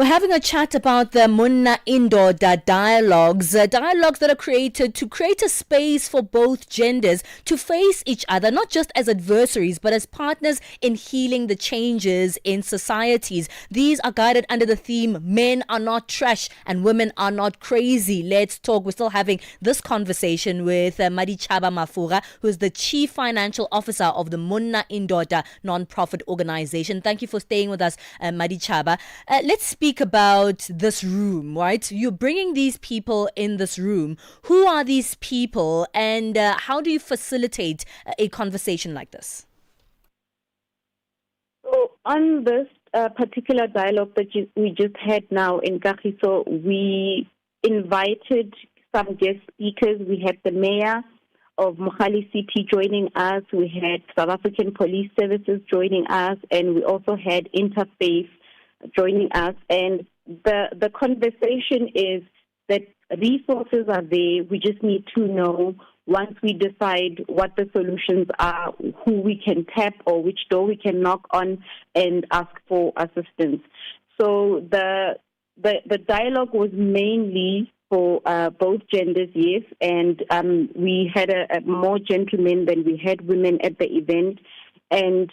We're having a chat about the Monna Indoda Dialogues, dialogues that are created to create a space for both genders to face each other, not just as adversaries, but as partners in healing the changes in societies. These are guided under the theme, men are not trash and women are not crazy. Let's talk. We're still having this conversation with Maditshaba Mafora, who is the Chief Financial Officer of the Monna Indoda Non-Profit Organisation. Thank you for staying with us, Maditshaba. Let's speak about this room, right? You're bringing these people in this room. Who are these people, and how do you facilitate a conversation like this? So on this particular dialogue that we just had now in Kagiso, we invited some guest speakers. We had the mayor of Mogale City joining us. We had South African Police Services joining us, and we also had Interfaith joining us. And the conversation is that resources are there. We just need to know, once we decide what the solutions are, who we can tap or which door we can knock on and ask for assistance. So the dialogue was mainly for both genders, yes, and we had a more gentlemen than we had women at the event. And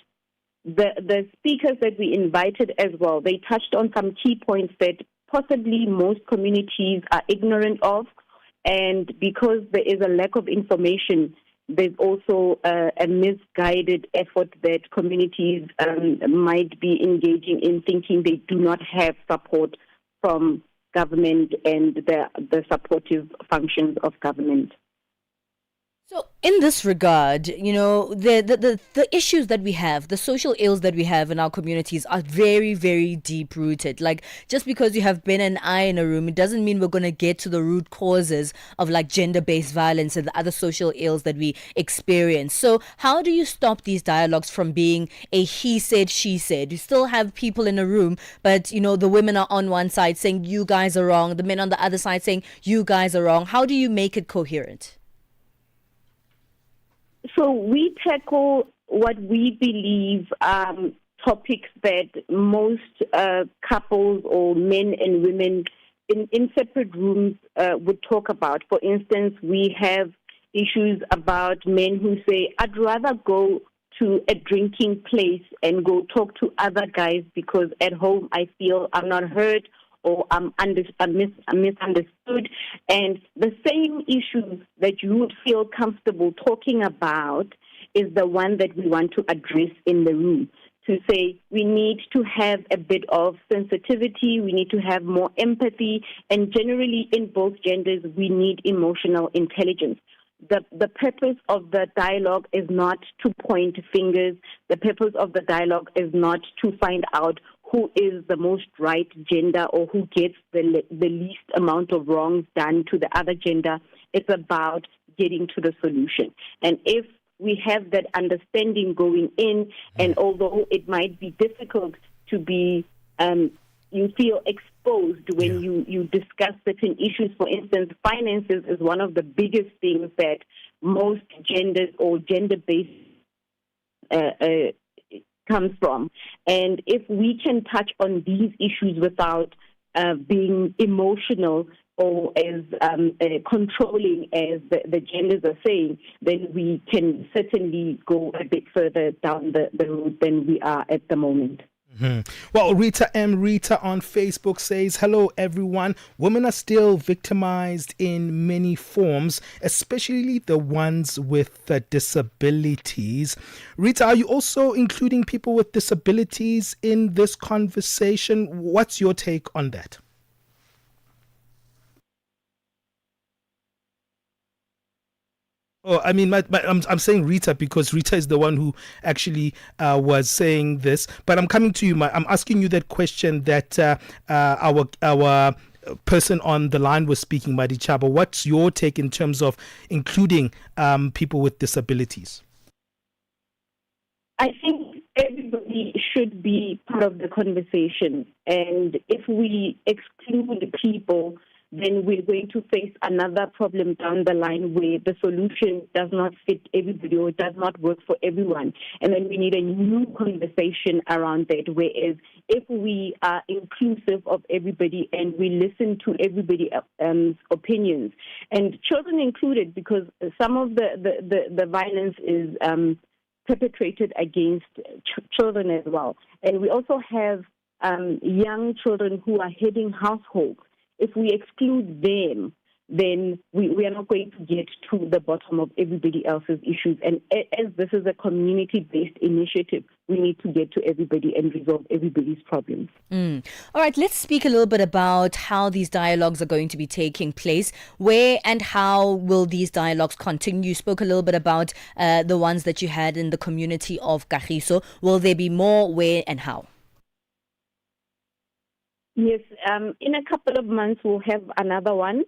the speakers that we invited as well, they touched on some key points that possibly most communities are ignorant of, and because there is a lack of information, there's also a misguided effort that communities might be engaging in, thinking they do not have support from government and the supportive functions of government. So in this regard, you know, the issues that we have, the social ills that we have in our communities are very, very deep rooted. Like, just because you have Ben and I in a room, it doesn't mean we're going to get to the root causes of like gender-based violence and the other social ills that we experience. So how do you stop these dialogues from being a he said, she said? You still have people in a room, but you know, the women are on one side saying you guys are wrong, the men on the other side saying you guys are wrong. How do you make it coherent? So we tackle what we believe topics that most couples or men and women in separate rooms would talk about. For instance, we have issues about men who say, I'd rather go to a drinking place and go talk to other guys because at home I feel I'm not heard or I'm misunderstood. And the same issues that you would feel comfortable talking about is the one that we want to address in the room. To say we need to have a bit of sensitivity, we need to have more empathy, and generally in both genders we need emotional intelligence. The purpose of the dialogue is not to point fingers. The purpose of the dialogue is not to find out who is the most right gender or who gets the least amount of wrongs done to the other gender. It's about getting to the solution. And if we have that understanding going in, and although it might be difficult to be, you feel exposed when you discuss certain issues. For instance, finances is one of the biggest things that most genders or gender-based comes from. And if we can touch on these issues without being emotional or as controlling as the genders are saying, then we can certainly go a bit further down the road than we are at the moment. Mm-hmm. Well, Rita on Facebook says, hello everyone. Women are still victimized in many forms, especially the ones with disabilities. Rita, are you also including people with disabilities in this conversation? What's your take on that? Oh, I mean, I'm saying Rita because Rita is the one who actually was saying this. But I'm coming to you. I'm asking you that question that our person on the line was speaking, Maditshaba. What's your take in terms of including people with disabilities? I think everybody should be part of the conversation. And if we exclude people, then we're going to face another problem down the line where the solution does not fit everybody or does not work for everyone. And then we need a new conversation around that, whereas if we are inclusive of everybody and we listen to everybody's opinions, and children included, because some of the violence is perpetrated against children as well. And we also have young children who are heading households. If we exclude them, then we are not going to get to the bottom of everybody else's issues. And as this is a community-based initiative, we need to get to everybody and resolve everybody's problems. All right, let's speak a little bit about how these dialogues are going to be taking place. Where and how will these dialogues continue? You spoke a little bit about the ones that you had in the community of Kagiso. Will there be more? Where and how? Yes, in a couple of months we'll have another one.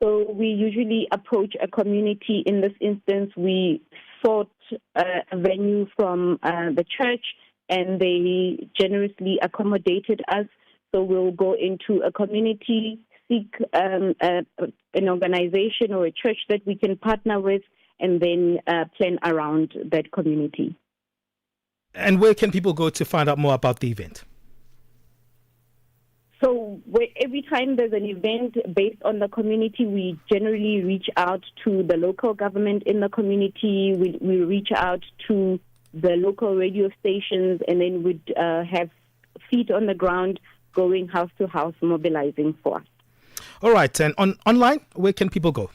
So we usually approach a community. In this instance, we sought a venue from the church, and they generously accommodated us. So we'll go into a community, seek an organization or a church that we can partner with, and then plan around that community. And where can people go to find out more about the event? So every time there's an event based on the community, we generally reach out to the local government in the community. We reach out to the local radio stations, and then we'd have feet on the ground going house to house, mobilizing for us. All right. And online, where can people go?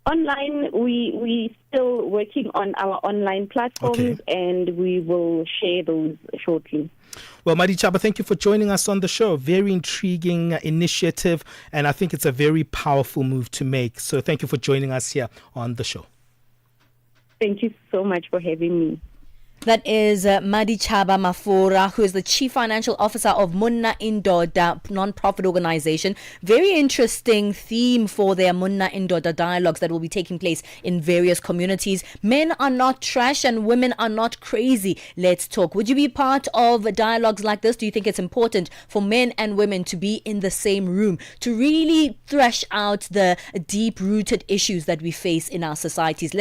Online, we still working on our online platforms, and we will share those shortly. Well, Maditshaba, thank you for joining us on the show. Very intriguing initiative, and I think it's a very powerful move to make. So thank you for joining us here on the show. Thank you so much for having me. That is Maditshaba Mafora, who is the Chief Financial Officer of Monna Indoda Non-Profit Organisation. Very interesting theme for their Monna Indoda Dialogues that will be taking place in various communities. Men are not trash and women are not crazy. Let's talk. Would you be part of dialogues like this? Do you think it's important for men and women to be in the same room to really thresh out the deep-rooted issues that we face in our societies?